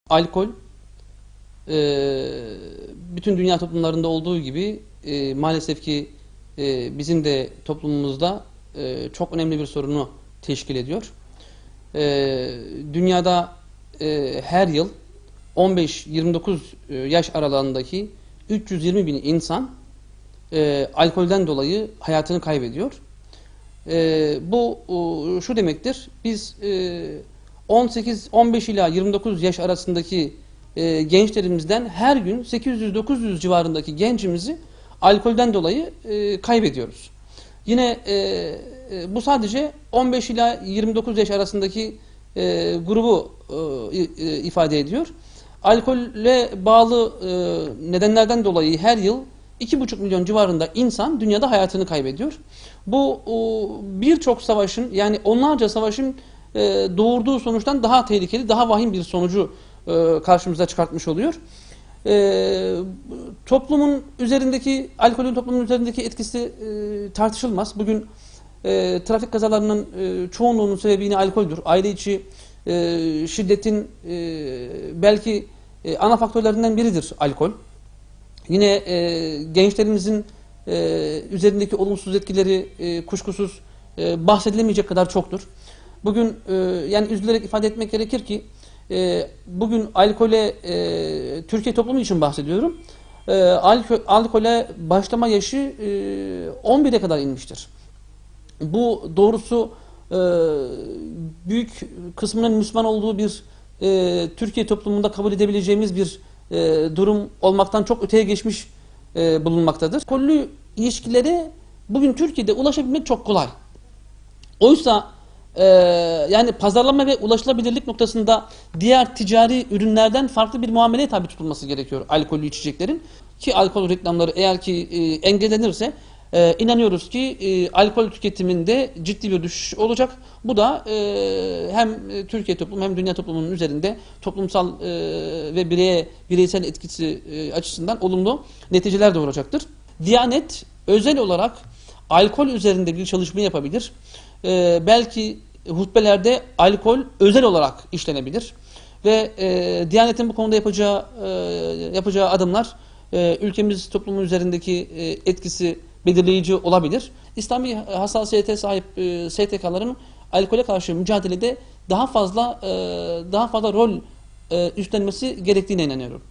Alkol, bütün dünya toplumlarında olduğu gibi maalesef ki bizim de toplumumuzda çok önemli bir sorunu teşkil ediyor. Dünyada her yıl 15-29 yaş aralığındaki 320 bin insan alkolden dolayı hayatını kaybediyor. Bu şu demektir, biz 15 ila 29 yaş arasındaki gençlerimizden her gün 800-900 civarındaki gencimizi alkolden dolayı kaybediyoruz. Yine bu sadece 15 ila 29 yaş arasındaki grubu ifade ediyor. Alkolle bağlı nedenlerden dolayı her yıl 2,5 milyon civarında insan dünyada hayatını kaybediyor. Bu birçok savaşın, yani onlarca savaşın doğurduğu sonuçtan daha tehlikeli, daha vahim bir sonucu karşımıza çıkartmış oluyor. Toplumun üzerindeki, alkolün toplumun üzerindeki etkisi tartışılmaz. Bugün trafik kazalarının çoğunluğunun sebebi yine alkoldür. Aile içi şiddetin belki ana faktörlerinden biridir alkol. Yine gençlerimizin üzerindeki olumsuz etkileri kuşkusuz bahsedilemeyecek kadar çoktur. Bugün yani üzülerek ifade etmek gerekir ki bugün alkole Türkiye toplumu için bahsediyorum. Alkole başlama yaşı 11'e kadar inmiştir. Bu doğrusu büyük kısmının Müslüman olduğu bir Türkiye toplumunda kabul edebileceğimiz bir durum olmaktan çok öteye geçmiş bulunmaktadır. Alkollü ilişkilere bugün Türkiye'de ulaşabilmek çok kolay. Oysa yani pazarlama ve ulaşılabilirlik noktasında diğer ticari ürünlerden farklı bir muameleye tabi tutulması gerekiyor alkollü içeceklerin. Ki alkol reklamları eğer ki engellenirse inanıyoruz ki alkol tüketiminde ciddi bir düşüş olacak. Bu da hem Türkiye toplumu hem dünya toplumunun üzerinde toplumsal ve bireysel etkisi açısından olumlu neticeler doğuracaktır. Diyanet özel olarak alkol üzerinde bir çalışma yapabilir. Belki hutbelerde alkol özel olarak işlenebilir. Ve Diyanet'in bu konuda yapacağı adımlar ülkemiz toplumun üzerindeki etkisi belirleyici olabilir. İslami hassasiyete sahip STK'ların alkole karşı mücadelede daha fazla rol üstlenmesi gerektiğine inanıyorum.